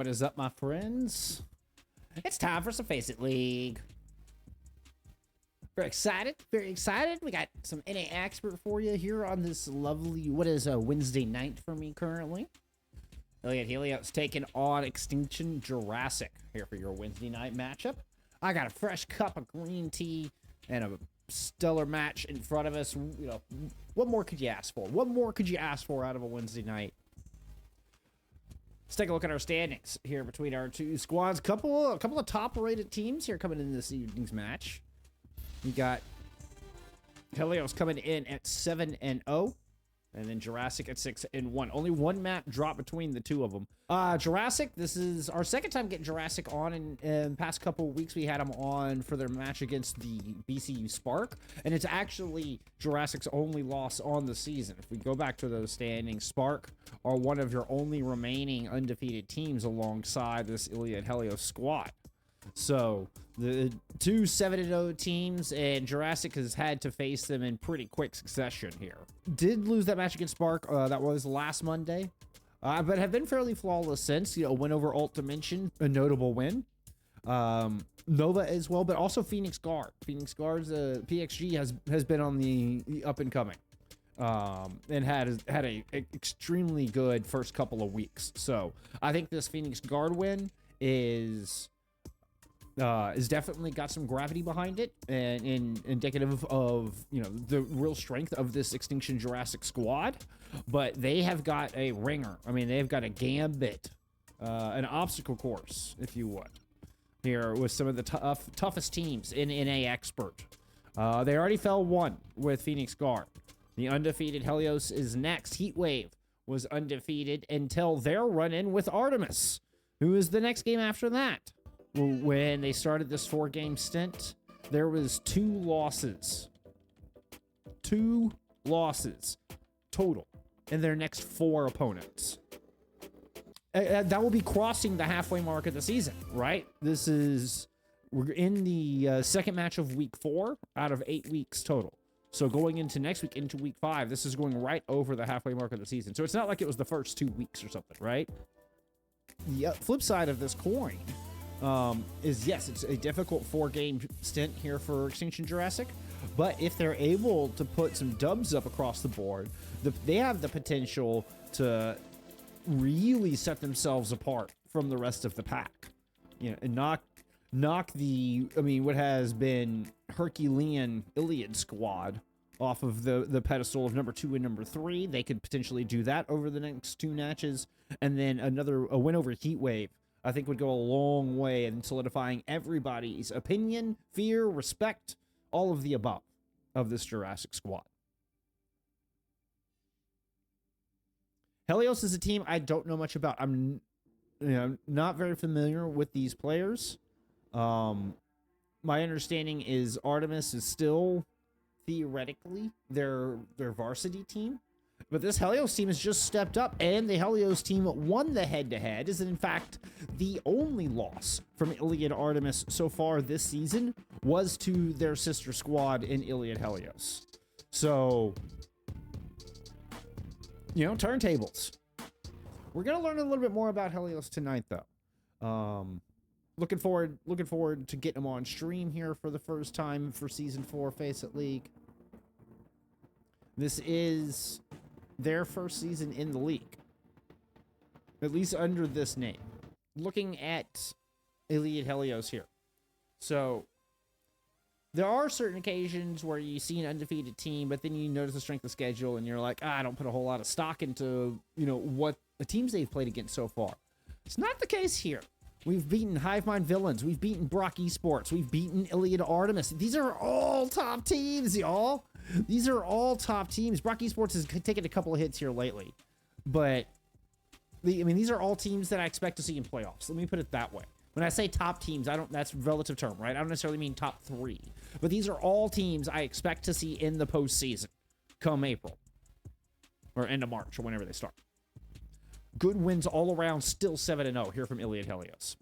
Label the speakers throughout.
Speaker 1: What is up, my friends? It's time for some FACEIT League. Very excited, very excited. We got some NA expert for you here on this lovely, what is a Wednesday night for me currently. Iliad Helios taking on Extinction Jurassic here for your Wednesday night matchup. I got a fresh cup of green tea and a stellar match in front of us. You know, what more could you ask for? What more could you ask for out of a Wednesday night? Let's take a look at our standings here between our two squads. A couple of top-rated teams here coming in this evening's match. We got Helios coming in at 7-0, and then Jurassic at 6-1. Only one map drop between the two of them. Jurassic, this is our second time getting Jurassic on in the past couple of weeks. We had them on for their match against the BCU Spark, and it's actually Jurassic's only loss on the season. If we go back to those standings, Spark are one of your only remaining undefeated teams alongside this Iliad Helios squad. So the two 7-0 teams, and Jurassic has had to face them in pretty quick succession here. Did lose that match against Spark. That was last Monday. But have been fairly flawless since. You know, win over Alt Dimension, a notable win. Nova as well, but also Phoenix Guard. Phoenix Guard's PXG has been on the up and coming. And had a extremely good first couple of weeks. So I think this Phoenix Guard win is definitely got some gravity behind it, and indicative of, you know, the real strength of this Extinction Jurassic squad. But they have got a ringer. I mean, they've got a gambit, an obstacle course, if you would, here with some of the toughest teams in NA Expert. They already fell one with Phoenix Guard. The undefeated Helios is next. Heatwave was undefeated until their run-in with Artemis, who is the next game after that. When they started this 4-game stint, there was 2 losses. 2 losses total in their next 4 opponents. That will be crossing the halfway mark of the season, right? We're in the second match of week 4 out of 8 weeks total. So going into next week, into week 5, this is going right over the halfway mark of the season. So it's not like it was the first 2 weeks or something, right? The flip side of this coin is, yes, it's a difficult 4-game stint here for Extinction Jurassic, but if they're able to put some dubs up across the board, they have the potential to really set themselves apart from the rest of the pack, you know, and knock what has been Herculean Iliad squad off of the pedestal of number 2 and number 3. They could potentially do that over the next 2 matches, and then a win over Heatwave, I think, would go a long way in solidifying everybody's opinion, fear, respect, all of the above of this Jurassic squad. Helios is a team I don't know much about. I'm not very familiar with these players. My understanding is Artemis is still theoretically their varsity team. But this Helios team has just stepped up, and the Helios team won the head-to-head. Is in fact the only loss from Iliad Artemis so far this season was to their sister squad in Iliad Helios. So, you know, turntables. We're gonna learn a little bit more about Helios tonight, though. Looking forward to getting them on stream here for the first time for Season 4 FACEIT League. This is their first season in the league, at least under this name. Looking at Iliad Helios here. So there are certain occasions where you see an undefeated team, but then you notice the strength of schedule and you're like, I don't put a whole lot of stock into, you know, what the teams they've played against so far. It's not the case here. We've beaten Hive Mind Villains. We've beaten Brock Esports. We've beaten Iliad Artemis. These are all top teams, y'all. These are all top teams. Brock Esports has taken a couple of hits here lately. But, these are all teams that I expect to see in playoffs. Let me put it that way. When I say top teams, that's a relative term, right? I don't necessarily mean top 3. But these are all teams I expect to see in the postseason come April. Or end of March, or whenever they start. Good wins all around, still 7-0 here from Iliad Helios.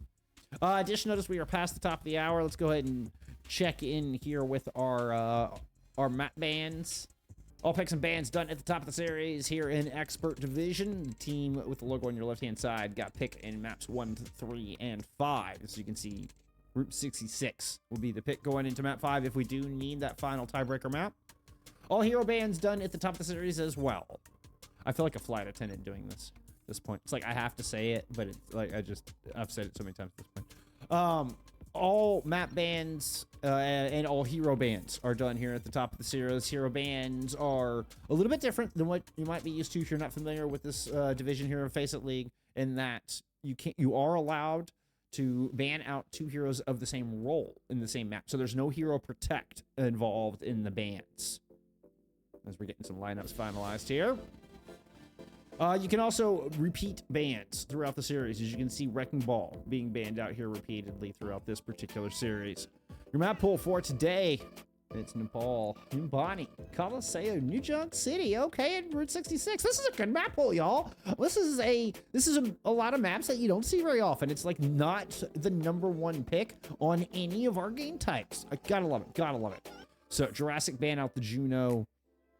Speaker 1: Just notice we are past the top of the hour. Let's go ahead and check in here with our map bands. All picks and bans done at the top of the series here in Expert Division. The team with the logo on your left-hand side got pick in maps 1, 3, and 5. As you can see, Route 66 will be the pick going into map 5 if we do need that final tiebreaker map. All hero bans done at the top of the series as well. I feel like a flight attendant doing this at this point. It's like I have to say it, but it's like I've said it so many times at this point. All map bans and all hero bans are done here at the top of the series. Hero bans are a little bit different than what you might be used to if you're not familiar with this division here in FACEIT League, in that you are allowed to ban out 2 heroes of the same role in the same map. So there's no hero protect involved in the bans. As we're getting some lineups finalized here. You can also repeat bans throughout the series. As you can see, Wrecking Ball being banned out here repeatedly throughout this particular series. Your map pool for today, it's Nepal, Numbani, Colosseo, New Junk City. Okay, and Route 66. This is a good map pool, y'all. This is a lot of maps that you don't see very often. It's like not the #1 pick on any of our game types. I gotta love it. Gotta love it. So Jurassic ban out the Juno.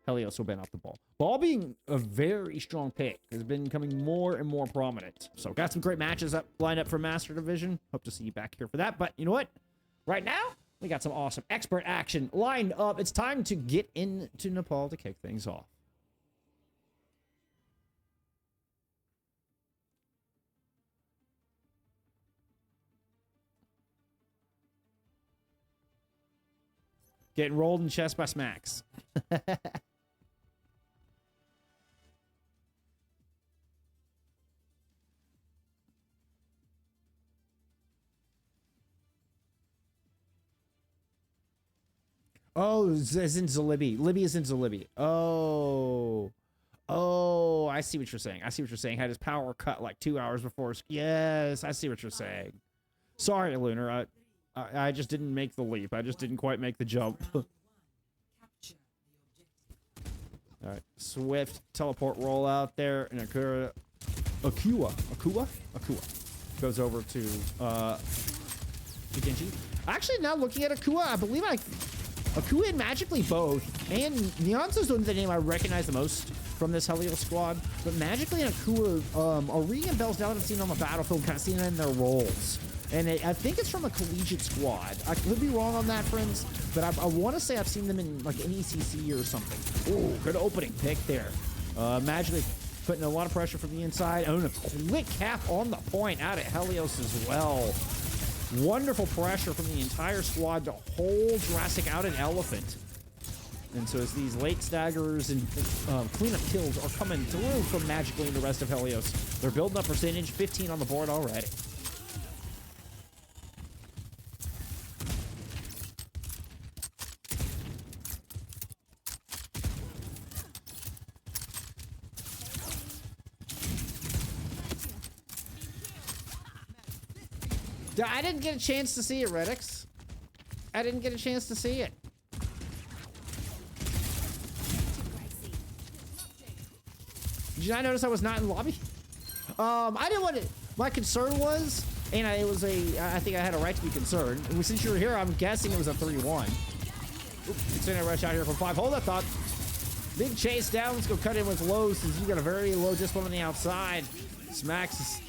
Speaker 1: Helios will ban out the Ball. Ball being a very strong pick has been becoming more and more prominent. So got some great matches up lined up for Master Division. Hope to see you back here for that. But you know what? Right now, we got some awesome expert action lined up. It's time to get into Nepal to kick things off. Getting rolled in chest by Smacks. Oh, it's in Zalibi. Libby is in Zalibi. Oh. Oh, I see what you're saying. I see what you're saying. Had his power cut like 2 hours before. Yes, I see what you're saying. Sorry, Lunar. I just didn't make the leap. I just didn't quite make the jump. All right. Swift teleport roll out there. And Akua goes over to Genji. Actually, now looking at Akua, I believe Akua and Magically both, and Neon's is the name I recognize the most from this Helios squad, but Magically and Akua are ringing bells now that I've seen on the battlefield, kind of seeing them in their roles. And I think it's from a collegiate squad. I could be wrong on that, friends, but I want to say I've seen them in like an ECC or something. Oh, good opening pick there. Magically putting a lot of pressure from the inside. Oh, and a quick cap on the point out at Helios as well. Wonderful pressure from the entire squad to hold Jurassic out an elephant. And so as these late staggers and cleanup kills are coming through from Magically and the rest of Helios, they're building up percentage, 15 on the board already. I didn't get a chance to see it, Redix. I didn't get a chance to see it. Did you not notice I was not in the lobby? I didn't want to. My concern was, and I think I had a right to be concerned. And since you were here, I'm guessing it was a 3-1. Considering I rush out here for 5. Hold that thought. Big chase down. Let's go cut in with low since you got a very low discipline on the outside. Smacks is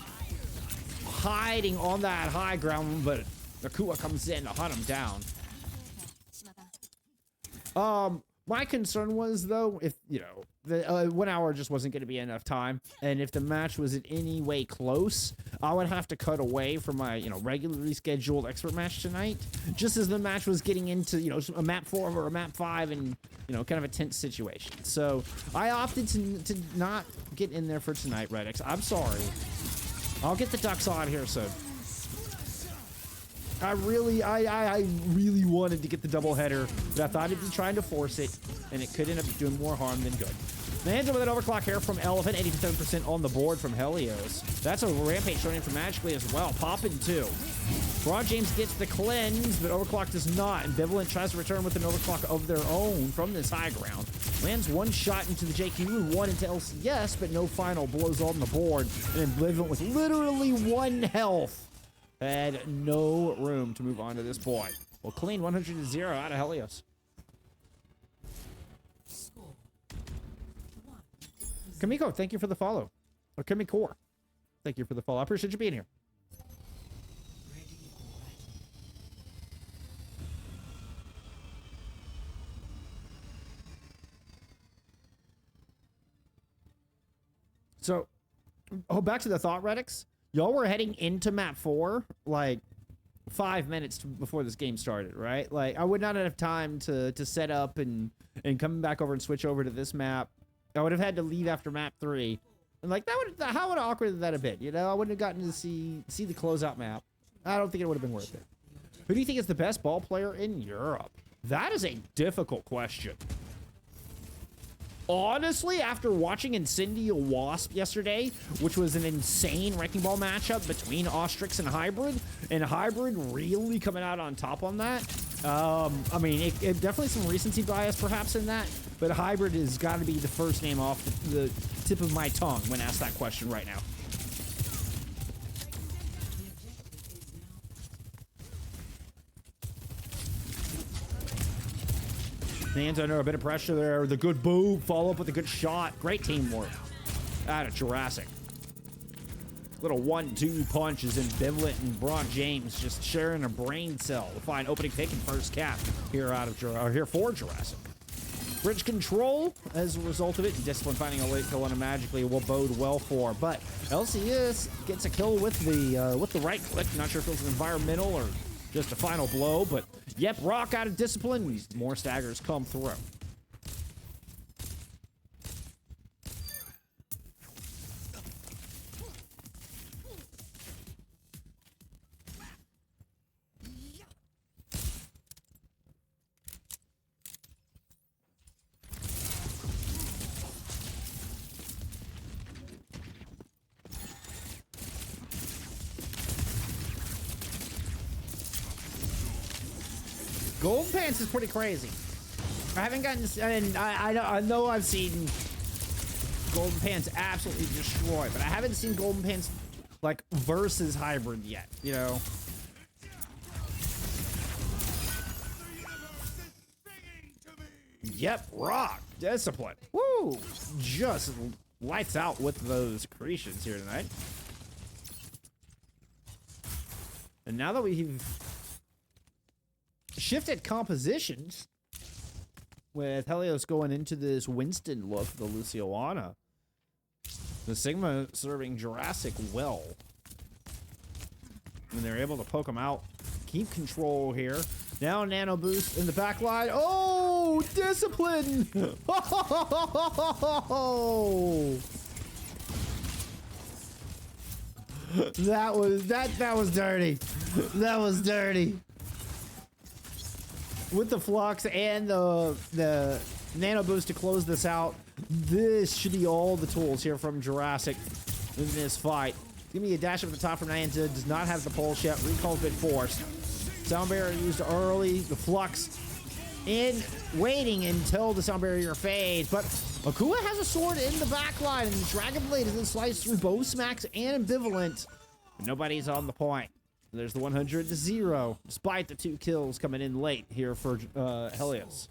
Speaker 1: hiding on that high ground, but Akua comes in to hunt him down. My concern was, though, if, you know, the 1 hour just wasn't going to be enough time, and if the match was in any way close, I would have to cut away from my, you know, regularly scheduled expert match tonight, just as the match was getting into, you know, a map 4 or a map 5 and, you know, kind of a tense situation. So I opted to not get in there for tonight, Redix. I'm sorry. I'll get the ducks on here soon. I really wanted to get the doubleheader, but I thought I'd be trying to force it, and it could end up doing more harm than good. Lands with an overclock here from Elephant, 87% on the board from Helios. That's a rampage showing in from Magically as well. Popping too. Braun James gets the cleanse, but overclock does not. Ambivalent tries to return with an overclock of their own from this high ground. Lands one shot into the JQ and one into LCS, but no final blows on the board. And Ambivalent with literally 1 health had no room to move on to this point. Well, clean 100-0 out of Helios. Kamiko, thank you for the follow. Or Kamikor, thank you for the follow. I appreciate you being here. So, back to the thought relics. Y'all were heading into map 4 like 5 minutes before this game started, right? Like, I would not have time to set up and come back over and switch over to this map. I would have had to leave after map 3. And like, how would awkward that have been? You know, I wouldn't have gotten to see the closeout map. I don't think it would have been worth it. Who do you think is the best ball player in Europe? That is a difficult question. Honestly, after watching Incendia Wasp yesterday, which was an insane Wrecking Ball matchup between Ostrix and Hybrid really coming out on top on that. I mean, it definitely some recency bias perhaps in that, but Hybrid has got to be the first name off the tip of my tongue when asked that question right now. Hands under a bit of pressure there. The good boot, follow up with a good shot. Great teamwork out of Jurassic. Little 1-2 punches in Bivlet and Brock James just sharing a brain cell to find opening pick and first cap here for Jurassic. Bridge control as a result of it. Discipline finding a late kill on him magically will bode well for. But LCS gets a kill with the right click. Not sure if it was an environmental or just a final blow, but yep, Rock out of discipline. More staggers come through. Golden Pants is pretty crazy. I haven't gotten to, and I know I've seen Golden Pants absolutely destroy, but I haven't seen Golden Pants like versus Hybrid yet, you know? Yep, Rock, discipline. Woo! Just lights out with those creations here tonight. And now that we've shifted compositions with Helios going into this Winston look, the Luciana. The Sigma serving Jurassic well. And they're able to poke him out. Keep control here. Now Nano Boost in the back line. Oh, discipline! Oh! That was dirty. That was dirty. With the Flux and the Nano Boost to close this out, this should be all the tools here from Jurassic in this fight. Give me a dash up the top from Niantic. Does not have the pulse yet. Recall's bit forced. Sound Barrier used early. The Flux in, waiting until the Sound Barrier fades. But Akua has a sword in the back line, and the Dragon Blade is going to slice through both Smacks and Ambivalent. But nobody's on the point. There's the 100-0, despite the 2 kills coming in late here for Helios.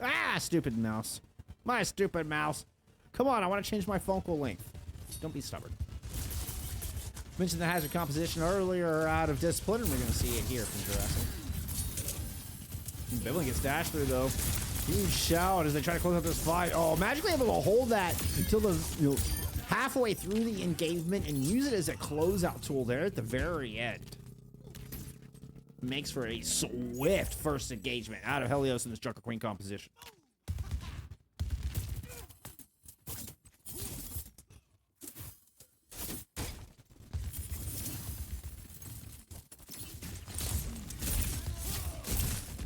Speaker 1: Ah, stupid mouse. My stupid mouse. Come on, I want to change my focal length. Don't be stubborn. Mentioned the hazard composition earlier out of discipline, and we're going to see it here from Jurassic. Biblin gets dashed through, though. Huge shout as they try to close out this fight. Oh, magically able to hold that until the halfway through the engagement and use it as a closeout tool there at the very end. Makes for a swift first engagement out of Helios in this Junker Queen composition.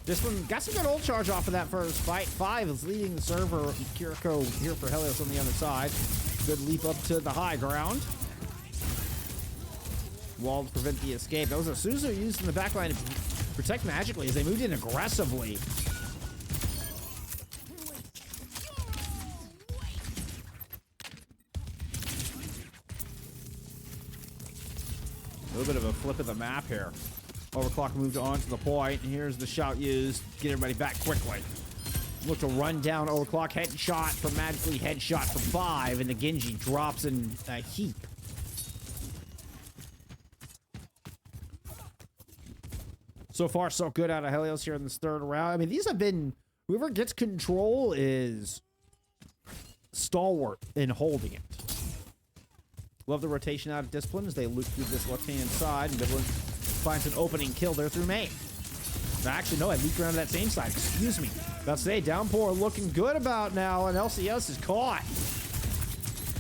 Speaker 1: Discipline got some good ult charge off of that first fight. 5 is leading the server. Kiriko here for Helios on the other side. Good leap up to the high ground. Wall to prevent the escape. That was a Suzu used in the backline to protect magically as they moved in aggressively. A little bit of a flip of the map here. Overclock moved on to the point, and here's the shout used. Get everybody back quickly. Look to run down Overclock. Headshot from magically, headshot from 5, and the Genji drops in a heap. So far, so good out of Helios here in this third round. I mean, these have been... Whoever gets control is stalwart in holding it. Love the rotation out of Discipline as they loop through this left-hand side. And Midland finds an opening kill there through main. Actually, no, I leaked around to that same side. Excuse me. About to say, Downpour looking good about now, and LCS is caught.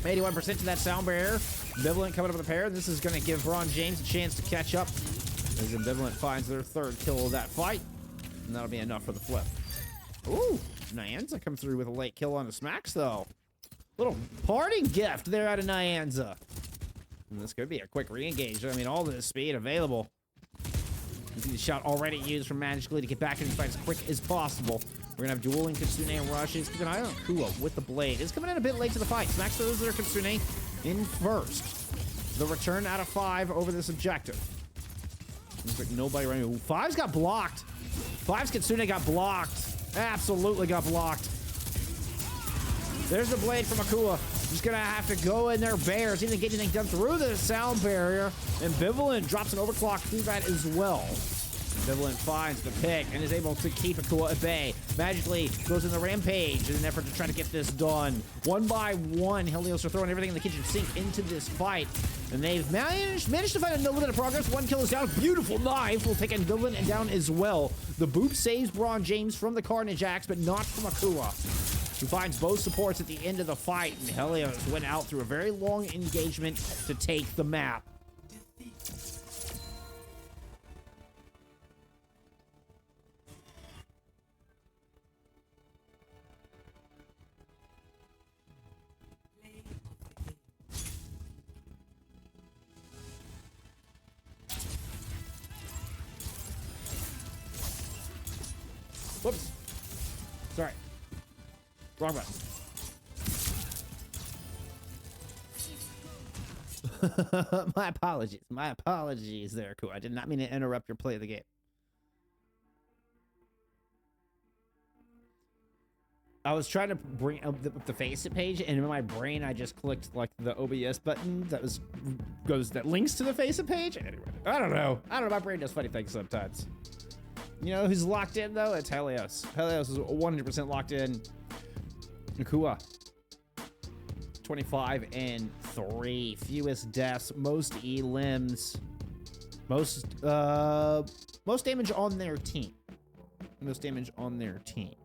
Speaker 1: 81% to that sound barrier. Ambivalent coming up with a pair. This is going to give Ron James a chance to catch up as Ambivalent finds their third kill of that fight. And that'll be enough for the flip. Ooh, Nyanza come through with a late kill on the Smacks, though. Little parting gift there out of Nyanza. And this could be a quick re-engage. I mean, all this speed available. You see the shot already used from Magically to get back in the fight as quick as possible. We're going to have dueling Kitsune rushes. Keep an eye on Kua with the blade. It's coming in a bit late to the fight. Smacks throws their Kitsune in first. The return out of 5 over this objective. Looks like nobody running. Ooh, 5's got blocked. 5's Kitsune got blocked. Absolutely got blocked. There's the blade from Akua. Just gonna have to go in there bare. See if they get anything done through the sound barrier. Ambivalent drops an overclock through that as well. Ambivalent finds the pick and is able to keep Akua at bay. Magically goes in the rampage in an effort to try to get this done. One by one, Helios are throwing everything in the kitchen sink into this fight. And they've managed to find a little bit of progress. 1 kill is down. Beautiful knife will take Ambivalent down as well. The boop saves Braun James from the Carnage Axe, but not from Akua, who finds both supports at the end of the fight, and Helios went out through a very long engagement to take the map. Whoops. Sorry. Wrong button. My apologies. My apologies there, Ku. I did not mean to interrupt your play of the game. I was trying to bring up the FACEIT page, and in my brain, I just clicked like the OBS button that links to the FACEIT page. Anyway, I don't know. My brain does funny things sometimes. You know who's locked in though? It's Helios. Helios is 100% locked in. Nakua. 25 and 3. Fewest deaths, most E limbs, most damage on their team. Most damage on their team.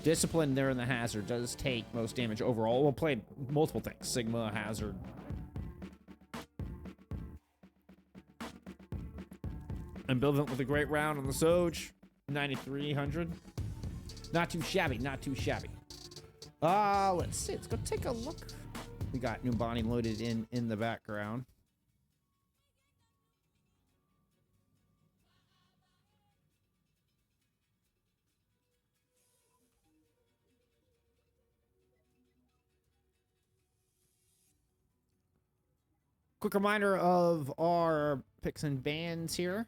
Speaker 1: Discipline there in the Hazard does take most damage overall. We'll play multiple things. Sigma, Hazard. Ambivalent with a great round on the Soj. 9,300. Not too shabby, not too shabby. Let's see. Let's go take a look. We got Numbani loaded in the background. Quick reminder of our picks and bans here.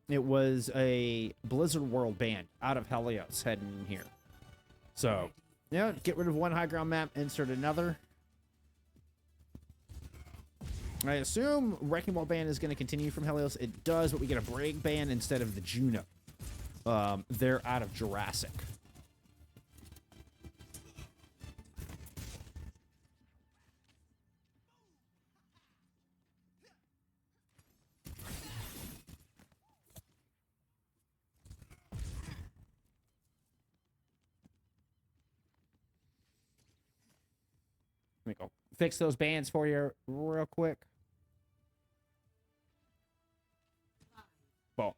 Speaker 1: It was a Blizzard World ban out of Helios heading in here. So, yeah, get rid of one high ground map, insert another. I assume Wrecking Ball ban is going to continue from Helios. It does, but we get a break ban instead of the Juno. They're out of Jurassic. Let me go fix those bans for you real quick. Boom.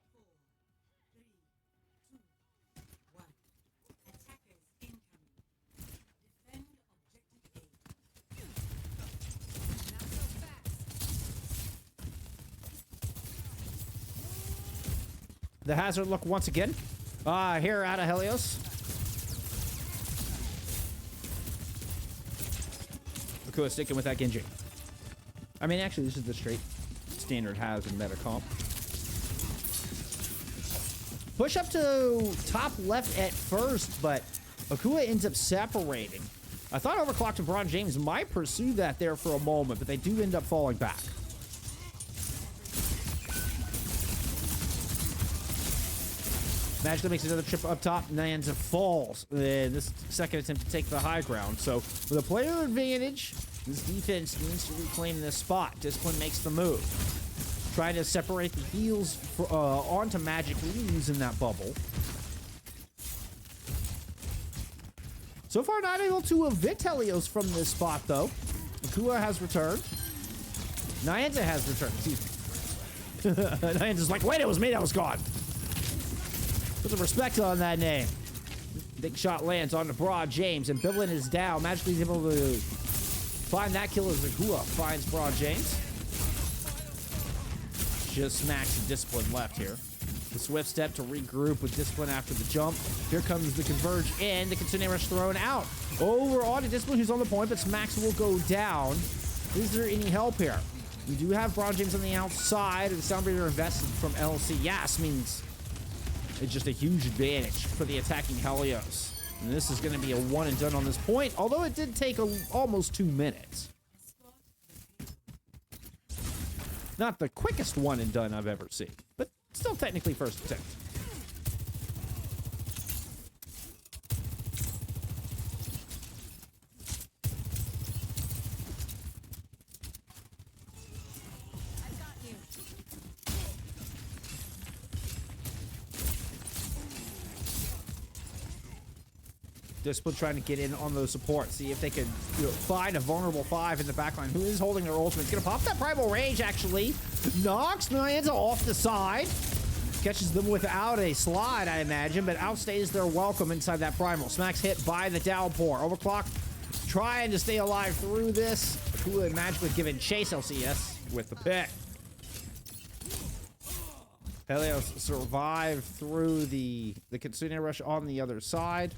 Speaker 1: the hazard look once again. Here out of Helios. Akua sticking with that Genji. I mean, actually, this is the straight standard hazard meta comp. Push up to top left at first, but Akua ends up separating. I thought Overclocked and Braun James might pursue that there for a moment, but they do end up falling back. Magically makes another trip up top, Nyanza falls. This second attempt to take the high ground. So with a player advantage, this defense needs to reclaim this spot. Discipline makes the move. Trying to separate the heals onto Magic using that bubble. So far not able to evict Helios from this spot though. Akua has returned. Nyanza has returned. Excuse me. Nyanza's like, wait, it was me that was gone. Put some respect on that name. Big shot lands on the Broad James, and Biblin is down. Magically is able to find that kill as Akua finds Broad James. Just smacks the Discipline left here. The swift step to regroup with Discipline after the jump. Here comes the Converge in. The Kitsune Rush thrown out. Over on to Discipline, who's on the point, but Smacks will go down. Is there any help here? We do have Broad James on the outside, and the Soundbreaker invested from LC. Yes means it's just a huge advantage for the attacking Helios. And this is going to be a one and done on this point, although it did take almost 2 minutes. Not the quickest one and done I've ever seen, but still technically first attempt. Discipline trying to get in on those supports, see if they could find a vulnerable 5 in the backline who is holding their ultimate. It's gonna pop that Primal Rage, actually. Knocks Nyanza off the side. Catches them without a slide, I imagine, but outstays their welcome inside that Primal. Smacks hit by the Downpour. Overclock trying to stay alive through this. Akua and Magically giving chase LCS with the pick. Helios survive through the Kitsune Rush on the other side.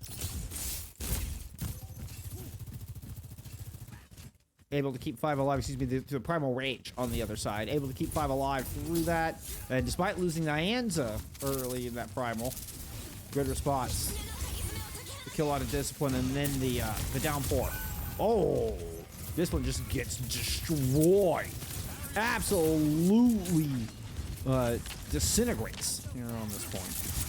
Speaker 1: Able to keep 5 alive, excuse me, the Primal Rage on the other side. Able to keep 5 alive through that. And despite losing Nyanza early in that Primal, good response. The kill out of Discipline and then the Downpour. Oh, Discipline just gets destroyed. Absolutely disintegrates here on this point.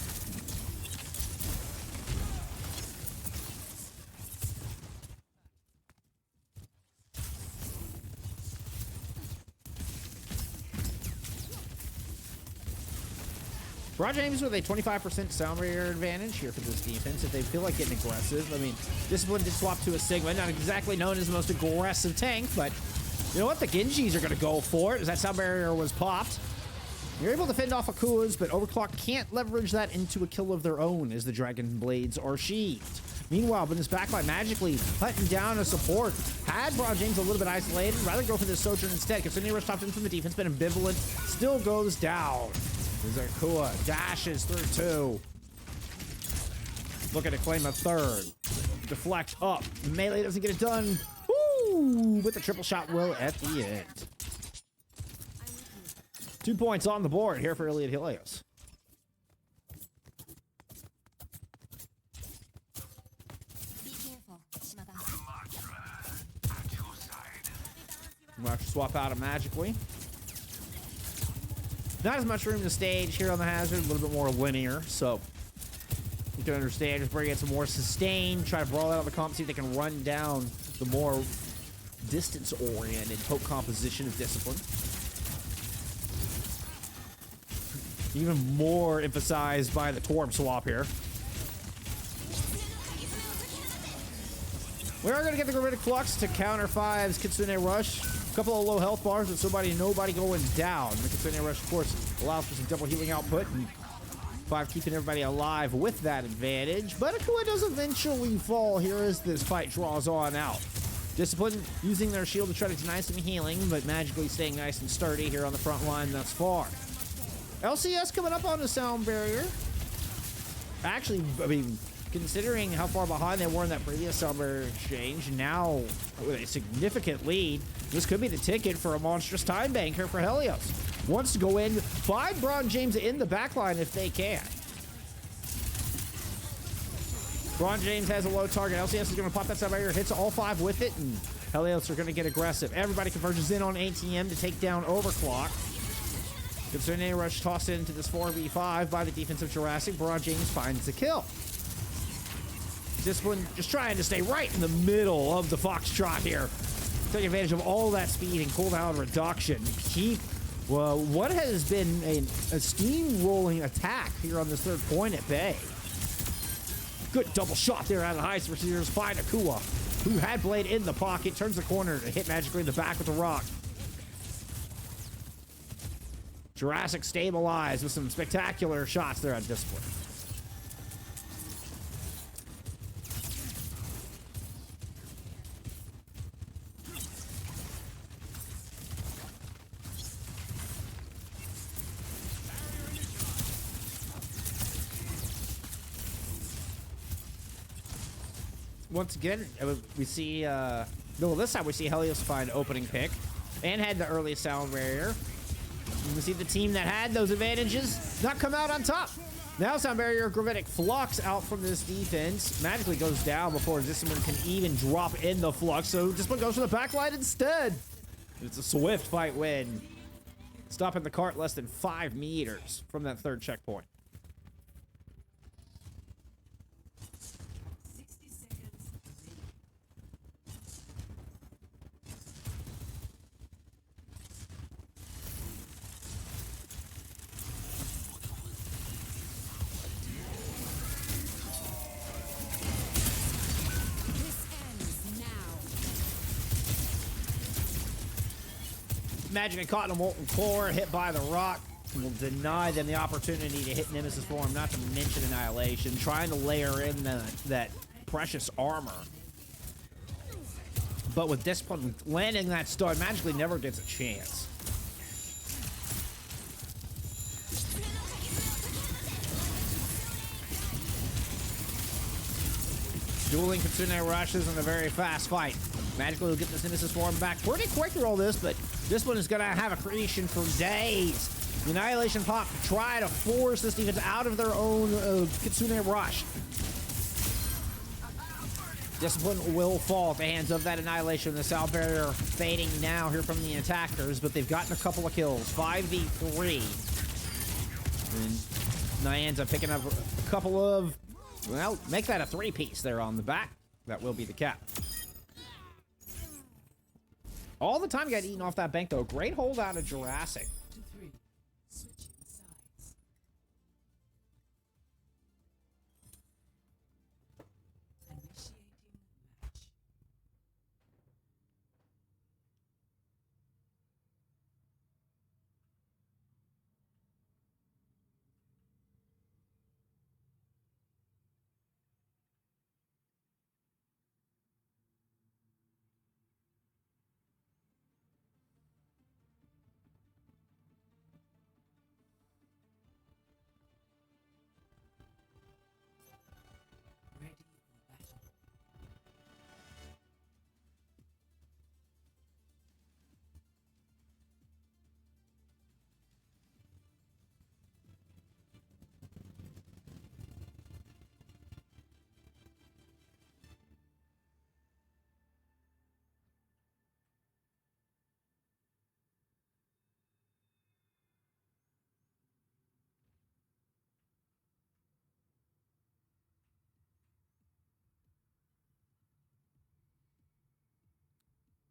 Speaker 1: Broad James with a 25% sound barrier advantage here for this defense if they feel like getting aggressive. I mean, Discipline did swap to a Sigma, not exactly known as the most aggressive tank, but you know what? The Genjis are going to go for it as that sound barrier was popped. You're able to fend off Akua's, but Overclock can't leverage that into a kill of their own as the Dragon Blades are sheathed. Meanwhile, but this backline Magically hunting down a support. Had Broad James a little bit isolated, rather go for this Sojourn instead. Kitsune Rush topped in from the defense, but ambivalent still goes down. As Akua dashes through 2. Looking to claim a 3rd. Deflect up. Melee doesn't get it done. Woo! But the triple shot will at the end. 2 points on the board here for Iliad Helios. We'll have to swap out of Magically. Not as much room to stage here on the hazard, a little bit more linear, so you can understand. Just bring in some more sustain, try to brawl out of the comp, see if they can run down the more distance-oriented poke composition of Discipline. Even more emphasized by the Torb swap here. We are going to get the Gravitic Flux to counter 5's Kitsune Rush. A couple of low health bars with nobody going down. The Kitsune Rush, of course, allows for some double healing output. And 5 keeping everybody alive with that advantage. But Akua does eventually fall here as this fight draws on out. Discipline using their shield to try to deny some healing, but Magically staying nice and sturdy here on the front line thus far. LCS coming up on the sound barrier. Actually, I mean, considering how far behind they were in that previous sound barrier exchange, now with a significant lead, this could be the ticket for a monstrous time banker for Helios. Wants to go in, find Braun James in the backline if they can. Braun James has a low target. LCS is going to pop that sound barrier, hits all 5 with it, and Helios are going to get aggressive. Everybody converges in on ATM to take down Overclock. Kitsune Rush tossed into this 4v5 by the defensive Jurassic. Braun James finds the kill. This one just trying to stay right in the middle of the Foxtrot here. Take advantage of all that speed and cooldown reduction. Keep what has been a steamrolling attack here on this 3rd point at bay. Good double shot there out of the Heist receivers. Find Akua, who had Blade in the pocket, turns the corner to hit magically in the back with the rock. Jurassic stabilized with some spectacular shots there at Discipline. Once again, we see, no, this time we see Helios find opening pick and had the early sound barrier. We see the team that had those advantages not come out on top. Now sound barrier, Gravitic Flux out from this defense. Magically goes down before Discipline can even drop in the Flux, so Discipline goes for the backline instead. It's a swift fight win. Stopping the cart less than 5 meters from that 3rd checkpoint. Magic and caught in a molten core, hit by the rock. Will deny them the opportunity to hit Nemesis form, not to mention Annihilation. Trying to layer in that precious armor. But with Discipline landing that stun, magically never gets a chance. Dueling Kitsune rushes in a very fast fight. Magically will get this Nemesis form back pretty quick through all this, but this one is going to have a creation for days. The Annihilation pop to try to force this defense out of their own Kitsune rush. Discipline will fall at the hands of that Annihilation. The sound barrier fading now here from the attackers, but they've gotten a couple of kills. 5v3. And Nyanza picking up a couple of, well, make that a 3-piece there on the back. That will be the cap. All the time got eaten off that bank, though. Great hold out of Jurassic.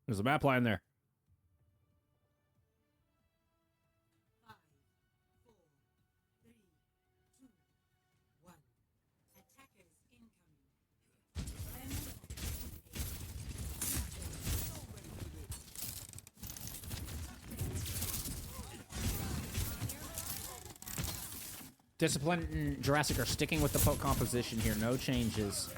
Speaker 1: There's a map line there.
Speaker 2: 5, 4, 3, 2, 1. Attackers incoming.
Speaker 1: Discipline and Jurassic are sticking with the poke composition here. No changes.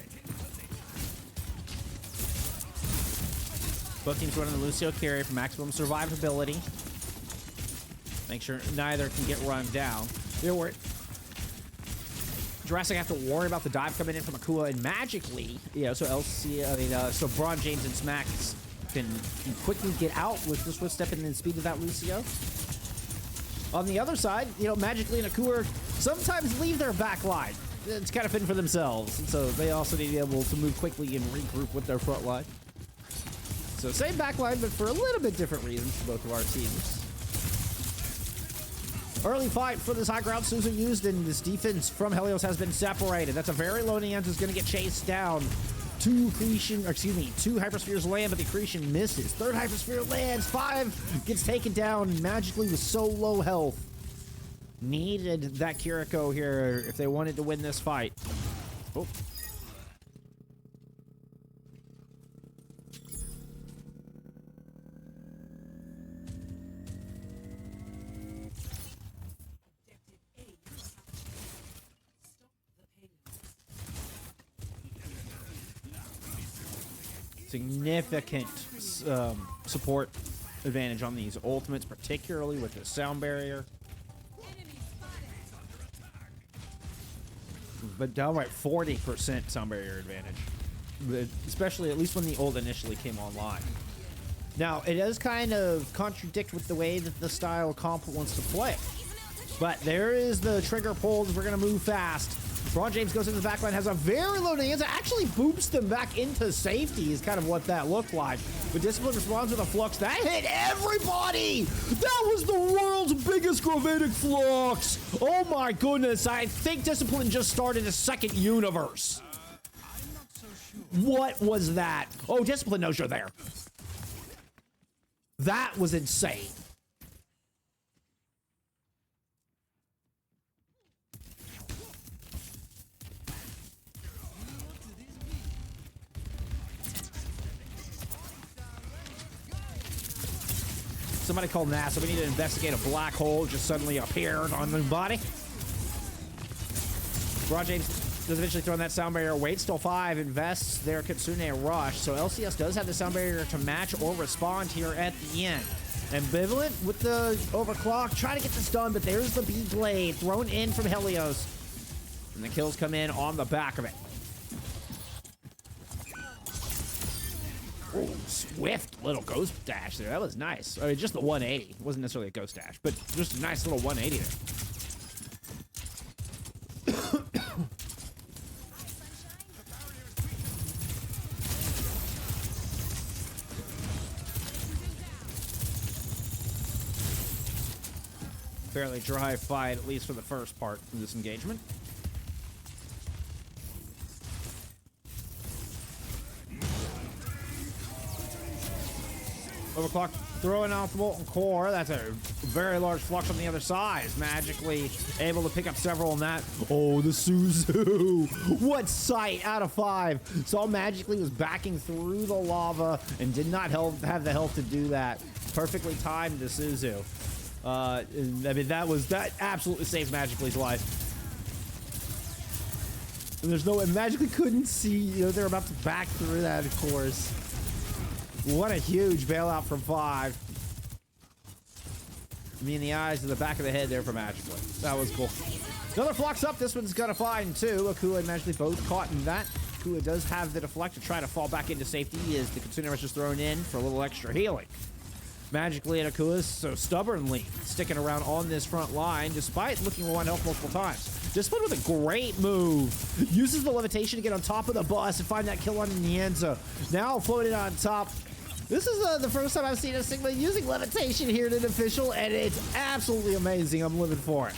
Speaker 1: Both teams running the Lucio carry for maximum survivability. Make sure neither can get run down. There were Jurassic have to worry about the dive coming in from Akua, and magically, so so Braun James and Smacks can quickly get out with the swift step and the speed of that Lucio. On the other side, magically and Akua sometimes leave their back line. It's kind of fitting for themselves, and so they also need to be able to move quickly and regroup with their front line. So same back line, but for a little bit different reasons for both of our teams. Early fight for this high ground Suzu used, and this defense from Helios has been separated. That's a very low Neanza who's going to get chased down. Two Hyperspheres land, but the Accretion misses. Third Hypersphere lands. 5 gets taken down magically with so low health. Needed that Kiriko here if they wanted to win this fight. Oh. Significant support advantage on these ultimates, particularly with the sound barrier. But downright 40% sound barrier advantage, especially at least when the ult initially came online. Now, it does kind of contradict with the way that the style Comp wants to play. But there is the trigger pulled. We're going to move fast. Braun James goes into the backline, has a very low Neanza, actually boops them back into safety is kind of what that looked like. But Discipline responds with a Flux. That hit everybody! That was the world's biggest Gravitic Flux! Oh my goodness, I think Discipline just started a second universe. What was that? Oh, Discipline knows you're there. That was insane. Somebody called NASA. We need to investigate a black hole just suddenly appeared on Numbani. Braun James does eventually throw in that sound barrier. Wait, still 5. Invests their Kitsune Rush. So LCS does have the sound barrier to match or respond here at the end. Ambivalent with the overclock. Trying to get this done, but there's the B-Blade thrown in from Helios. And the kills come in on the back of it. Oh, swift little ghost dash there. That was nice. I mean, just the 180. It wasn't necessarily a ghost dash, but just a nice little 180 there. Fairly dry fight, at least for the first part of this engagement. Overclock throwing off the Molten Core. That's a very large flux on the other side. Is magically able to pick up several on that. Oh, the Suzu. What sight out of 5. Saw magically was backing through the lava and did not have the health to do that. Perfectly timed the Suzu. I mean, that absolutely saved Magically's life. And there's no, and Magically couldn't see, they're about to back through that, of course. What a huge bailout from 5. Me in the eyes to the back of the head there for Magically. That was cool. Another Flux up. This one's gonna find 2. Akua and Magically both caught in that. Akua does have the deflect to try to fall back into safety as the Kitsune Rush is thrown in for a little extra healing. Magically and Akua so stubbornly sticking around on this front line despite looking low on health multiple times. Discipline with a great move. Uses the levitation to get on top of the bus and find that kill on Nianza. Now floated on top. This is the first time I've seen a Sigma using levitation here in an official, and it's absolutely amazing. I'm living for it.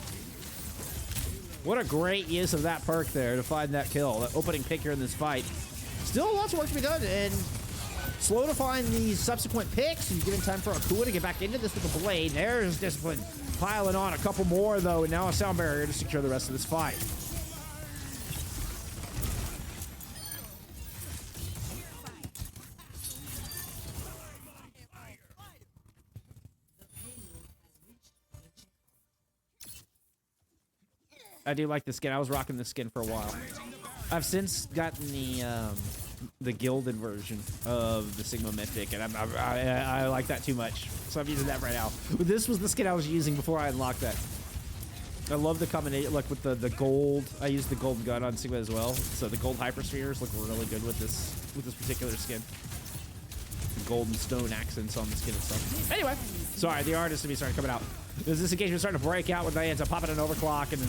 Speaker 1: What a great use of that perk there to find that kill. That opening pick here in this fight. Still lots of work to be done, and slow to find these subsequent picks. You're giving time for Akua to get back into this with a blade. There's Discipline piling on a couple more, though, and now a sound barrier to secure the rest of this fight. I do like the skin. I was rocking this skin for a while. I've since gotten the the gilded version of the Sigma Mythic, and I like that too much, so I'm using that right now. But this was the skin I was using before I unlocked that. I love the combination, like with the gold. I used the gold gun on Sigma as well, so the gold hyperspheres look really good with this particular skin. The golden stone accents on the skin and stuff. Anyway, sorry, the artist to me started coming out. This engagement starting to break out with Nianza popping an overclock and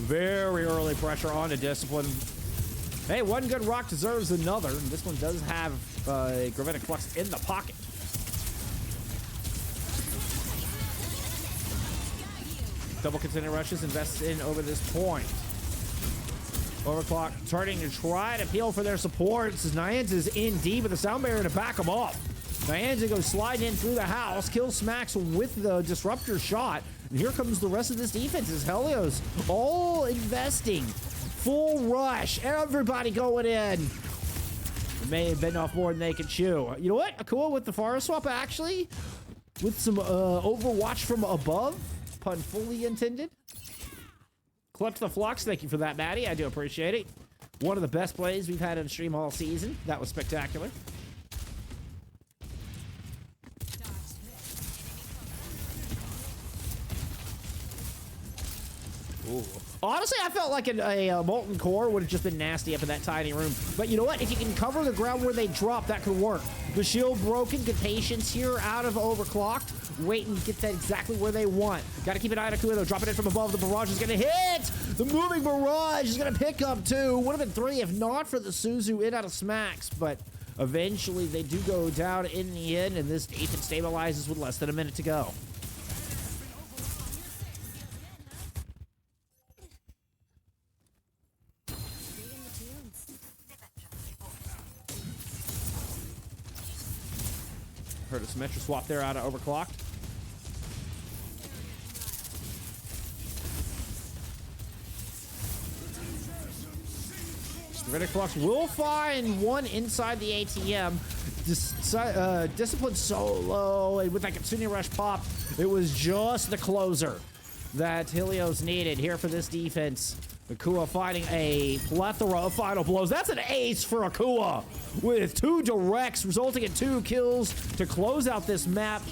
Speaker 1: very early pressure on a discipline. Hey, one good rock deserves another, and this one does have Gravitic Flux in the pocket. Double contender rushes, invests in over this point. Overclock turning to try to peel for their supports as Nianza's in deep with the sound barrier to back them up. Nianza goes sliding in through the house, kills Smacks with the disruptor shot. And here comes the rest of this defense as Helios all investing. Full rush, everybody going in. It may have been off more than they could chew. You know what? Cool with the forest swap actually. With some Overwatch from above. Pun fully intended. Clipped the flux. Thank you for that, Maddie. I do appreciate it. One of the best plays we've had on stream all season. That was spectacular. Ooh. Honestly, I felt like a Molten Core would have just been nasty up in that tiny room. But you know what? If you can cover the ground where they drop, that could work. The shield broken. Good patience here out of Overclocked. Wait and get that exactly where they want. Got to keep an eye on Akua, though. Dropping it from above. The barrage is going to hit. The moving barrage is going to pick up 2. Would have been 3 if not for the Suzu in out of Smacks. But eventually they do go down in the end, and this defense stabilizes with less than a minute to go. Heard a Symmetra swap there out of Overclocked. Gravitic Flux will find one inside the ATM. Discipline so low, and with that Kitsune Rush pop, it was just the closer that Helios needed here for this defense. Akua finding a plethora of final blows. That's an ace for Akua with 2 directs, resulting in 2 kills to close out this map.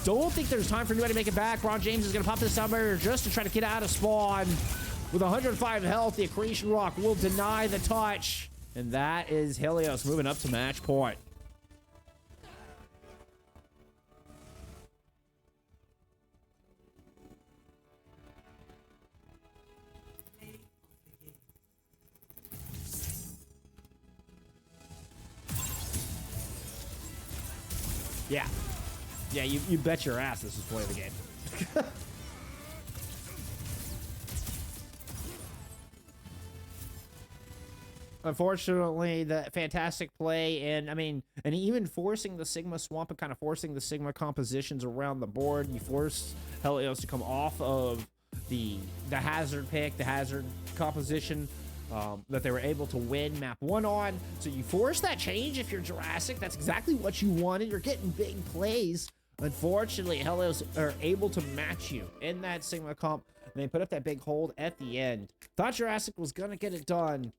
Speaker 1: Don't think there's time for anybody to make it back. Ron James is going to pop this sound barrier just to try to get out of spawn. With 105 health, the Accretion Rock will deny the touch. And that is Helios moving up to match point. Yeah. Yeah, you bet your ass this is play of the game. Unfortunately, the fantastic play, and I mean, and even forcing the Sigma swamp and kind of forcing the Sigma compositions around the board. You force Helios to come off of the hazard pick, the hazard composition that they were able to win map 1 on. So you force that change if you're Jurassic. That's exactly what you wanted. You're getting big plays. Unfortunately, Helios are able to match you in that Sigma comp. And they put up that big hold at the end. Thought Jurassic was going to get it done.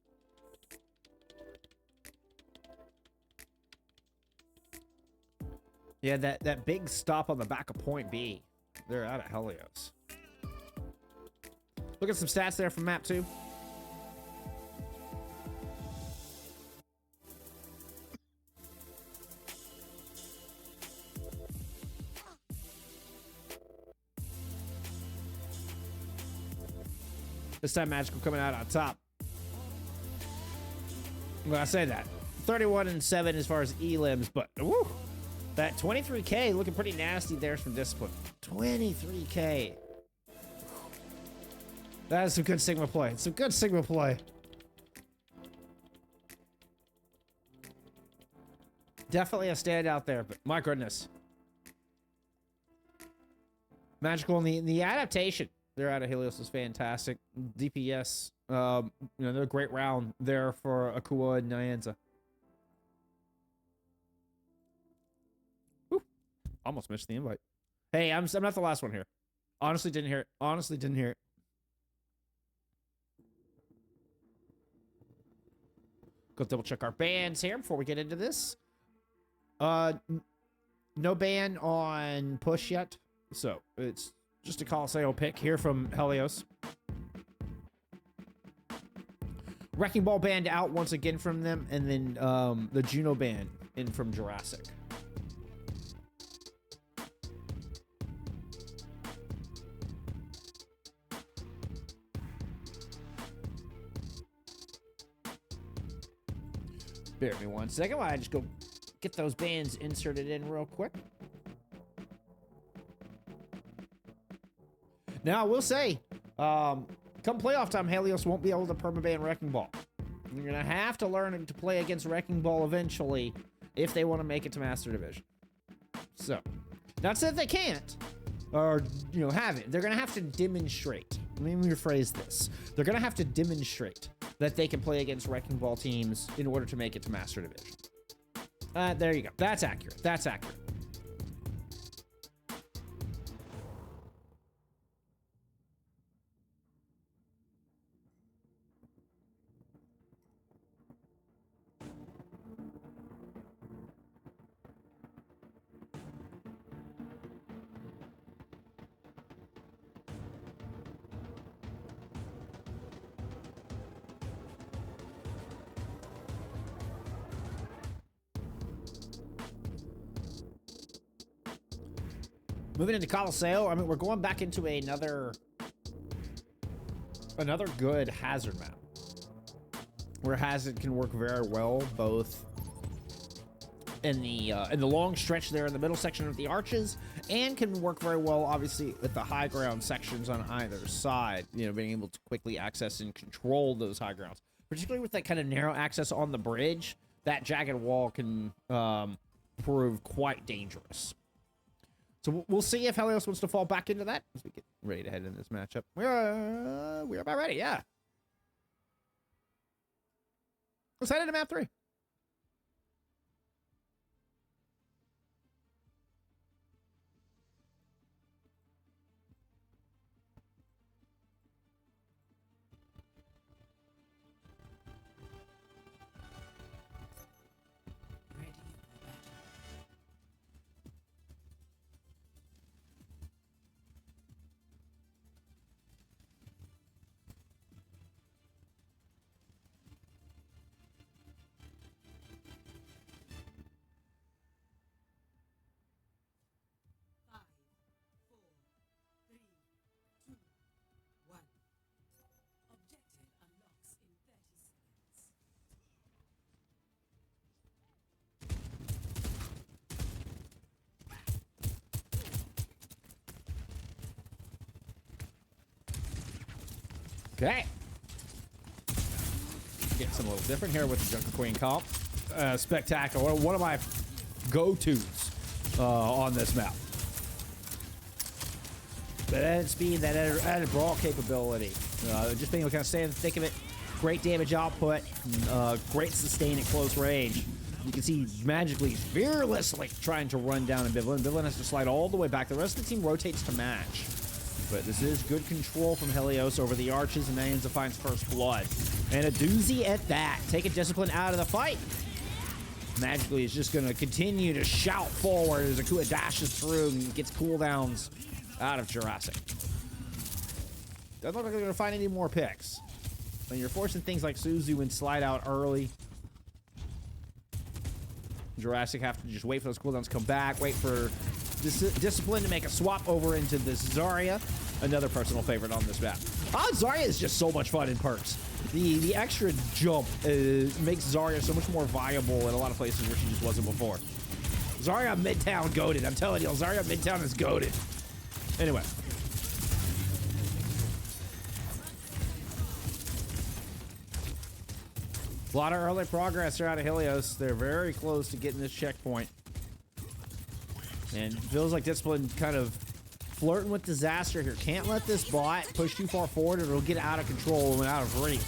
Speaker 1: Yeah, that big stop on the back of point B. They're out of Helios. Look at some stats there from map 2. This time Magical coming out on top. Well, I say that. 31-7 as far as elims, but woo, that 23K looking pretty nasty there from Discipline. 23K. That is some good Sigma play. Some good Sigma play. Definitely a standout there, but my goodness. Magical and the adaptation. They're out of Helios was fantastic. DPS, you know, they're a great round there for Akua and Nianza. Whew. Almost missed the invite. Hey, I'm not the last one here. Honestly, didn't hear it. Honestly, didn't hear it. Go double check our bans here before we get into this. No ban on push yet, so it's just a Colosseo pick here from Helios. Wrecking Ball banned out once again from them, and then the Juno ban in from Jurassic. Bear with me 1 second while I just go get those bands inserted in real quick. Now, I will say, come playoff time, Helios won't be able to permaban Wrecking Ball. You're going to have to learn to play against Wrecking Ball eventually if they want to make it to Master Division. So, not that they can't, or, have it. They're going to have to demonstrate. Let me rephrase this. They're going to have to demonstrate that they can play against Wrecking Ball teams in order to make it to Master Division. There you go. That's accurate. That's accurate. Moving into Colosseo, I mean, we're going back into another good Hazard map, where Hazard can work very well, both in the long stretch there in the middle section of the arches, and can work very well, obviously, with the high ground sections on either side. Being able to quickly access and control those high grounds, particularly with that kind of narrow access on the bridge. That jagged wall can prove quite dangerous. So we'll see if Helios wants to fall back into that as we get ready to head into this matchup. We're about ready, yeah. Let's head into map 3. Okay. Getting something a little different here with the Junker Queen comp. Spectacular. One of my go-tos on this map. That added speed, that added brawl capability. Just being able to kind of stay in the thick of it. Great damage output. Great sustain at close range. You can see magically, fearlessly trying to run down Ambivalent. Ambivalent has to slide all the way back. The rest of the team rotates to match. But this is good control from Helios over the arches, and Mayans finds first blood. And a doozy at that. Take a discipline out of the fight. Magically is just going to continue to shout forward as Akua dashes through and gets cooldowns out of Jurassic. Doesn't look like they're going to find any more picks. When you're forcing things like Suzu and slide out early, Jurassic have to just wait for those cooldowns to come back, wait for Discipline to make a swap over into this Zarya, another personal favorite on this map. Zarya is just so much fun in perks. The extra jump makes Zarya so much more viable in a lot of places where she just wasn't before. Zarya Midtown goated. I'm telling you, Zarya Midtown is goated. Anyway. A lot of early progress here out of Helios. They're very close to getting this checkpoint. And feels like Discipline kind of flirting with disaster here. Can't let this bot push too far forward or it'll get out of control and out of reach.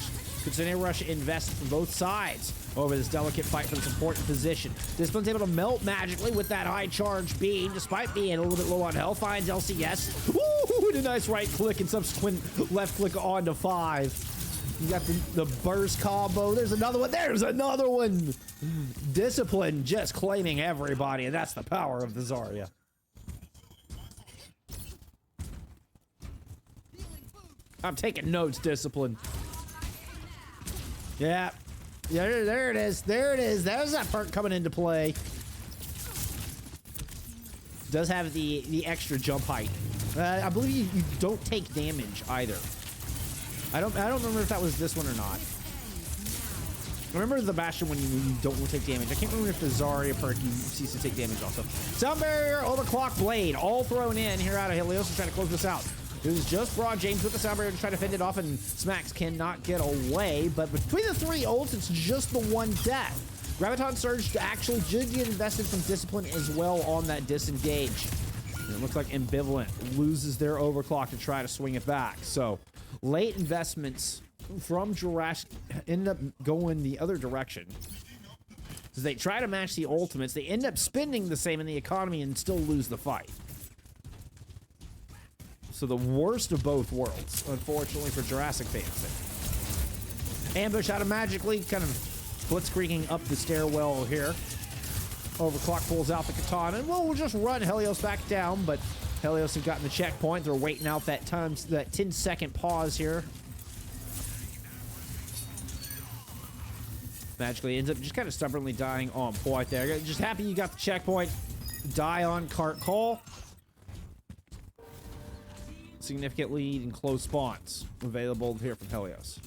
Speaker 1: Considering Rush invests from both sides over this delicate fight for this important position. Discipline's able to melt magically with that high charge beam, despite being a little bit low on health. Finds LCS. Ooh, and a nice right click and subsequent left click on to 5. You got the burst combo. There's another one. There's another one. Discipline just claiming everybody, and that's the power of the Zarya. I'm taking notes, Discipline. Yeah. Yeah, there it is. There it is. There's that perk coming into play. Does have the extra jump height. I believe you don't take damage either. I don't remember if that was this one or not. I remember the Bastion when you don't take damage. I can't remember if the Zarya perk you cease to take damage also. Sound Barrier, Overclock Blade, all thrown in here out of Helios to try to close this out. It was just Broad James with the Sound Barrier to try to fend it off, and Smacks cannot get away. But between the three ults, it's just the one death. Graviton Surge actually did get invested from Discipline as well on that disengage. And it looks like Ambivalent loses their Overclock to try to swing it back. So late investments from Jurassic end up going the other direction. As they try to match the ultimates, they end up spending the same in the economy and still lose the fight. So the worst of both worlds, unfortunately for Jurassic fans. Ambush out of Magically, kind of blitzkrieging up the stairwell here. Overclock pulls out the katana, and we'll just run Helios back down, but Helios have gotten the checkpoint. They're waiting out that 10-second pause here. Magically ends up just kind of stubbornly dying on point there. Just happy you got the checkpoint. Die on cart call. Significant lead and close spawns available here from Helios.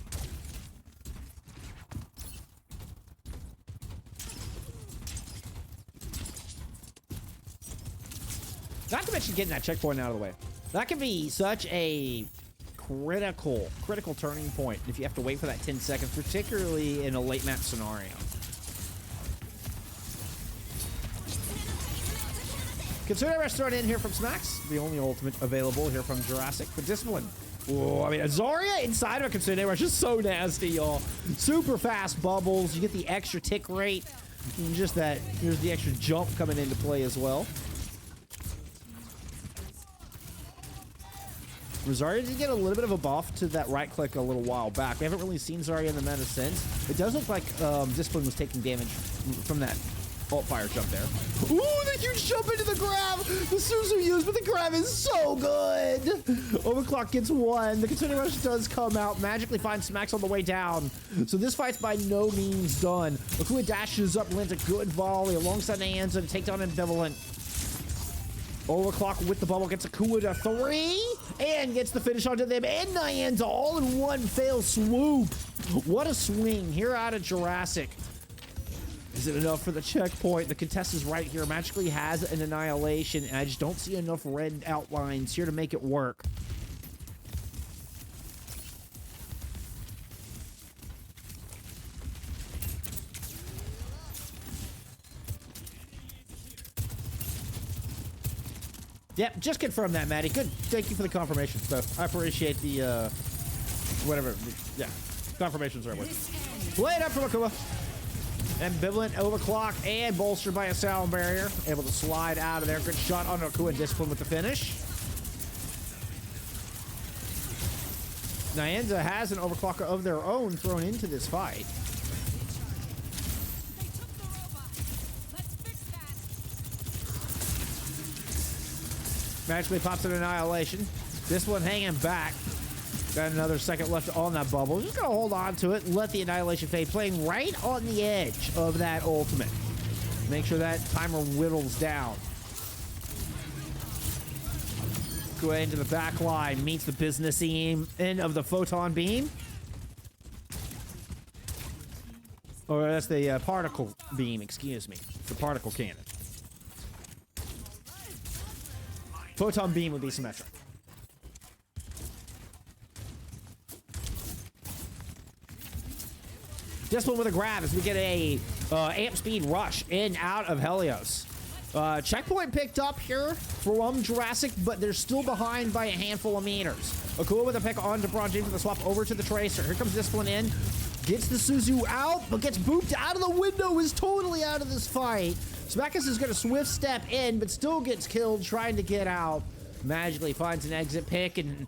Speaker 1: Not to mention getting that checkpoint out of the way. That can be such a critical turning point if you have to wait for that 10 seconds, particularly in a late match scenario. Consider Rush thrown in here from Smacks, the only ultimate available here from Jurassic. But Discipline. Whoa, I mean, a Zarya inside of a Consider Rush is so nasty, y'all. Super fast bubbles. You get the extra tick rate. And just that, here's the extra jump coming into play as well. Zarya did get a little bit of a buff to that right click a little while back. We haven't really seen Zarya in the meta since. It does look like Discipline was taking damage from that alt fire jump there. Ooh, the huge jump into the grab! The Suzu used, but the grab is so good! Overclock gets one. The Consider Rush does come out. Magically finds Smacks on the way down. So this fight's by no means done. Akua dashes up, lands a good volley alongside Nyanza to take down Ambivalent. Overclock with the bubble gets Akua to 3 and gets the finish onto them and Nyanza all in one fail swoop. What a swing here out of Jurassic. Is it enough for the checkpoint? The contest is right here. Magically has an annihilation, and I just don't see enough red outlines here to make it work. Yep, just confirm that, Maddie. Good. Thank you for the confirmation. So I appreciate the, whatever. Yeah, confirmation's the right word. Play it up from Akua. Ambivalent, Overclock, and bolstered by a Sound Barrier. Able to slide out of there. Good shot on Akua and Discipline with the finish. Nyanza has an Overclocker of their own thrown into this fight. Magically pops an Annihilation. This one hanging back. Got another second left on that bubble. Just gonna hold on to it and let the Annihilation fade, playing right on the edge of that ultimate. Make sure that timer whittles down. Go into the back line, meets the business end of the photon beam. Or that's the particle beam, excuse me. The particle cannon. Photon beam would be symmetric. Discipline with a grab as we get a amp speed rush in out of Helios. Checkpoint picked up here from Jurassic, but they're still behind by a handful of meters. Akua with a pick onto Broad James with a swap over to the Tracer. Here comes Discipline in. Gets the Suzu out, but gets booped out of the window, is totally out of this fight. Smackus is going to swift step in, but still gets killed trying to get out. Magically finds an exit pick, and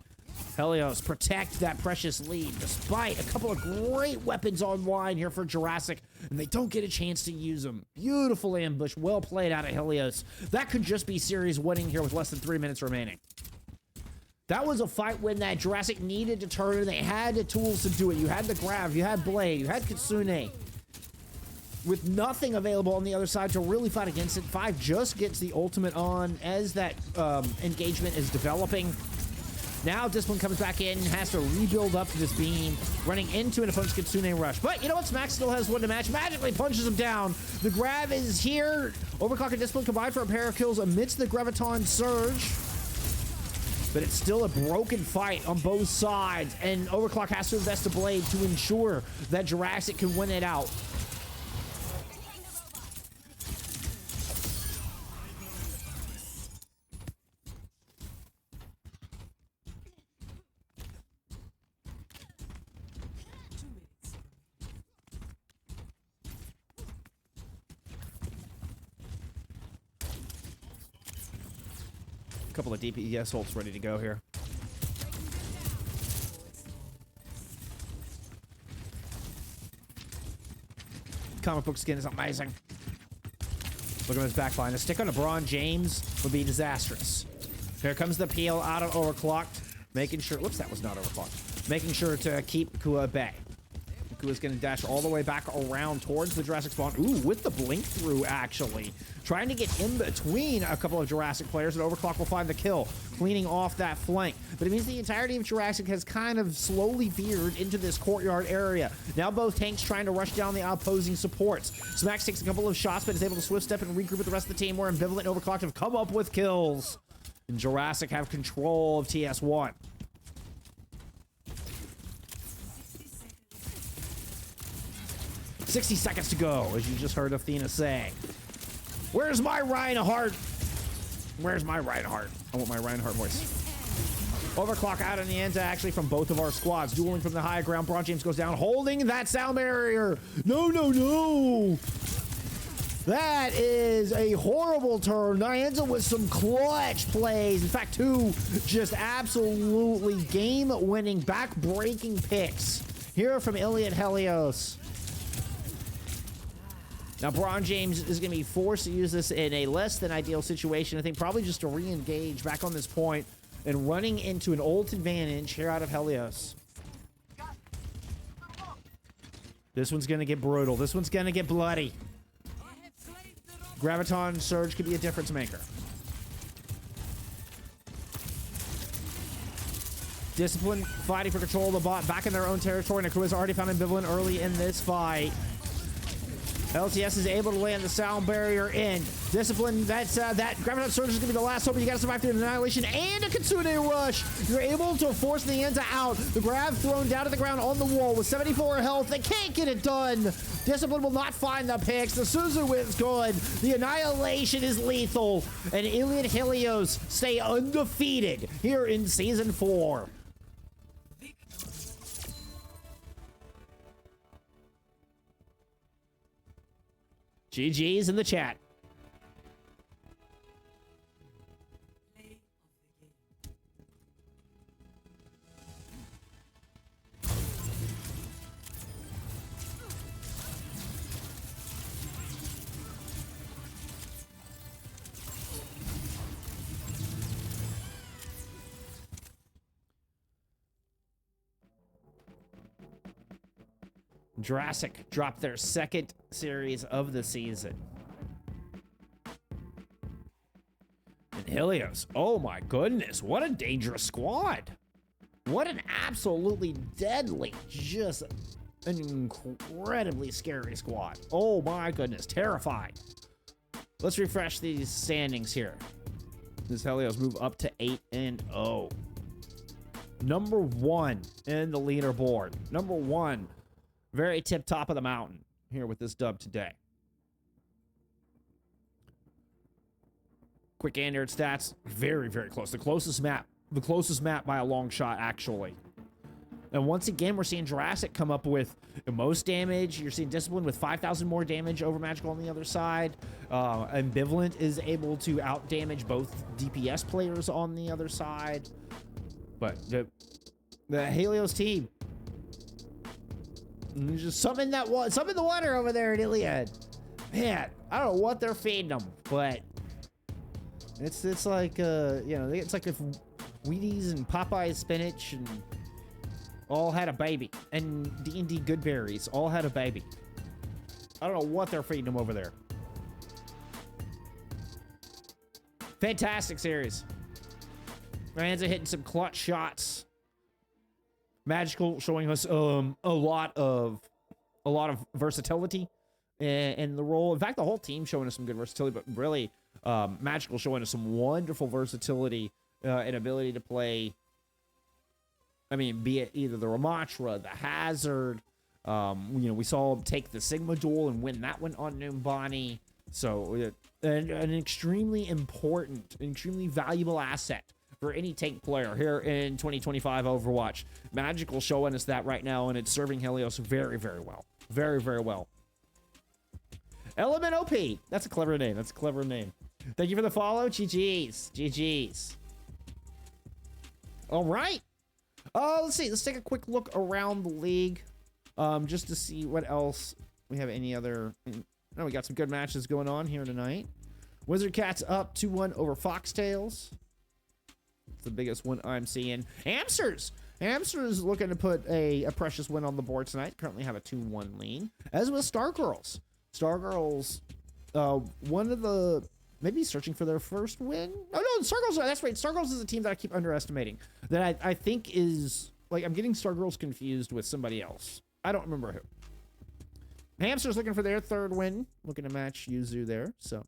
Speaker 1: Helios protect that precious lead despite a couple of great weapons online here for Jurassic, and they don't get a chance to use them. Beautiful ambush, well played out of Helios. That could just be series winning here with less than 3 minutes remaining. That was a fight when that Jurassic needed to turn, and they had the tools to do it. You had the Grav, you had Blade, you had Kitsune. With nothing available on the other side to really fight against it, 5 just gets the ultimate on as that engagement is developing. Now Discipline comes back in, has to rebuild up to this beam, running into an opponent's Kitsune rush. But you know what? Smack still has one to match. Magically punches him down. The grab is here. Overclock and Discipline combined for a pair of kills amidst the Graviton Surge. But it's still a broken fight on both sides, and Overclock has to invest a blade to ensure that Jurassic can win it out. Couple of DPS ults ready to go here. Comic book skin is amazing. Look at his backline. A stick on LeBron James would be disastrous. Here comes the peel out of Overclocked, making sure. Whoops, that was not Overclocked. Making sure to keep Kua at bay. Kua's going to dash all the way back around towards the Jurassic spawn. Ooh, with the blink through, actually. Trying to get in between a couple of Jurassic players, and Overclock will find the kill, cleaning off that flank. But it means the entirety of Jurassic has kind of slowly veered into this courtyard area. Now both tanks trying to rush down the opposing supports. Smax takes a couple of shots, but is able to swift step and regroup with the rest of the team, where Ambivalent and Overclocked have come up with kills. And Jurassic have control of TS1. 60 seconds to go, as you just heard Athena say. Where's my Reinhardt? Where's my Reinhardt? I want my Reinhardt voice. Overclock out in the end, actually, from both of our squads. Dueling from the high ground. Braun James goes down, holding that sound barrier. No, no, no. That is a horrible turn. Nyanza with some clutch plays. In fact, 2 just absolutely game-winning, back-breaking picks here from Iliad Helios. Now, Braun James is going to be forced to use this in a less than ideal situation. I think probably just to re-engage back on this point and running into an ult advantage here out of Helios. This one's going to get brutal. This one's going to get bloody. Graviton Surge could be a difference maker. Discipline fighting for control of the bot back in their own territory. Nakua has already found Ambivalent early in this fight. LTS is able to land the sound barrier in. Discipline, that Graviton Surge is going to be the last hope, but you got to survive through an Annihilation and a Kitsune Rush. You're able to force the Nyanza out. The Grav thrown down to the ground on the wall with 74 health. They can't get it done. Discipline will not find the picks. The Suzu is good. The Annihilation is lethal. And Iliad Helios stay undefeated here in Season 4. GG's in the chat.
Speaker 2: Play of the game.
Speaker 1: Jurassic dropped their second series of the season. And Helios, oh my goodness, what a dangerous squad. What an absolutely deadly, just an incredibly scary squad. Oh my goodness, terrifying. Let's refresh these standings here. This Helios move up to 8-0. Number 1 in the leaderboard. Number 1. Very tip top of the mountain here with this dub today. Quick gander stats, very, very close. The closest map by a long shot, actually. And once again, we're seeing Jurassic come up with the most damage. You're seeing Discipline with 5,000 more damage over Magical on the other side. Ambivalent is able to out damage both DPS players on the other side. But The Helios team. And there's just some in the water over there at Iliad. Man, I don't know what they're feeding them, but it's like you know, it's like if Wheaties and Popeye's spinach and all had a baby, and D&D Goodberries all had a baby. I don't know what they're feeding them over there. Fantastic series. Rams are hitting some clutch shots. Magical showing us a lot of versatility in the role. In fact, the whole team showing us some good versatility, but really Magical showing us some wonderful versatility and ability to play. I mean, be it either the Ramatra, the Hazard. You know, we saw him take the Sigma duel and win that one on Numbani. So an extremely important, extremely valuable asset for any tank player here in 2025 Overwatch. Magical showing us that right now, and it's serving Helios very, very well. Very, very well. Element OP. That's a clever name. That's a clever name. Thank you for the follow. GG's. GG's. All right. Let's see. Let's take a quick look around the league, just to see what else we have. Any other? Oh, we got some good matches going on here tonight. Wizard Cats up 2-1 over Foxtails. It's the biggest one I'm seeing. Hamsters looking to put a precious win on the board tonight. Currently have a 2-1 lead. As with Stargirls. Stargirls, one of the maybe searching for their first win. Oh no, Stargirls. That's right. Stargirls is a team that I keep underestimating. That I think is like I'm getting Stargirls confused with somebody else. I don't remember who. Hamsters looking for their third win. Looking to match Yuzu there. So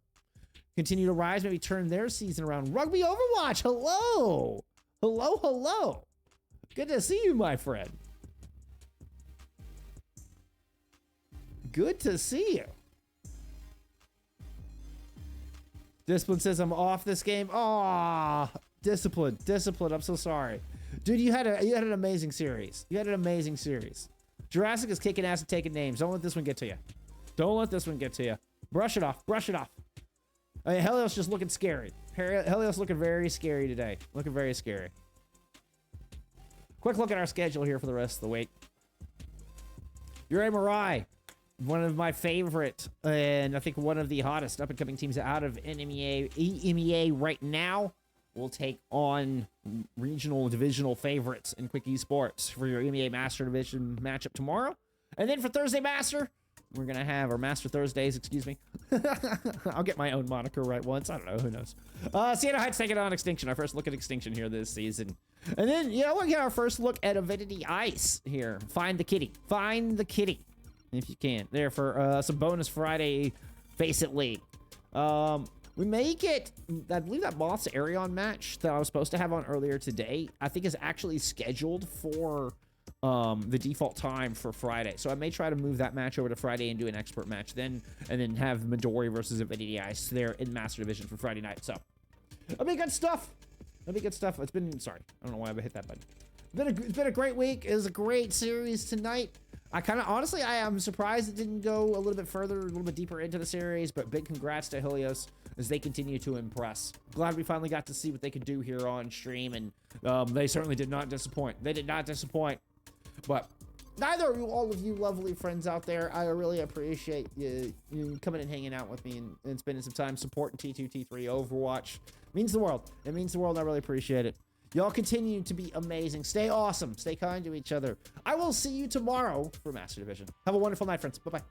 Speaker 1: continue to rise. Maybe turn their season around. Rugby Overwatch. Hello. Hello. Hello. Good to see you, my friend. Good to see you. Discipline says I'm off this game. Aw, Discipline. I'm so sorry. Dude, you had an amazing series. You had an amazing series. Jurassic is kicking ass and taking names. Don't let this one get to you. Don't let this one get to you. Brush it off. Brush it off. I mean, Helios just looking scary. Helios looking very scary today. Looking very scary. Quick look at our schedule here for the rest of the week. Uri Mirai, one of my favorite, and I think one of the hottest up-and-coming teams out of EMEA right now, will take on regional divisional favorites in Quick Esports for your EMEA Master Division matchup tomorrow. And then for Thursday Master, we're going to have our Master Thursdays, excuse me. I'll get my own moniker right once. I don't know. Who knows? Sienna Heights taking on Extinction. Our first look at Extinction here this season. And then, you know, we'll get our first look at Avidity Ice here. Find the kitty. Find the kitty. If you can. There for some bonus Friday FACEIT League. We may get, I believe that Moth's Arion match that I was supposed to have on earlier today, I think is actually scheduled for the default time for Friday. So I may try to move that match over to Friday and do an expert match then, and then have Midori versus Avidity Ice there in Master Division for Friday night. So, that'll be good stuff. That'll be good stuff. It's been, sorry, I don't know why I hit that button. It's been a great week. It was a great series tonight. Honestly, I am surprised it didn't go a little bit further, a little bit deeper into the series, but big congrats to Helios as they continue to impress. Glad we finally got to see what they could do here on stream, and they certainly did not disappoint. They did not disappoint. But neither of you, all of you lovely friends out there, I really appreciate you coming and hanging out with me and spending some time supporting T2, T3 Overwatch. It means the world. It means the world. I really appreciate it. Y'all continue to be amazing. Stay awesome. Stay kind to each other. I will see you tomorrow for Master Division. Have a wonderful night, friends. Bye-bye.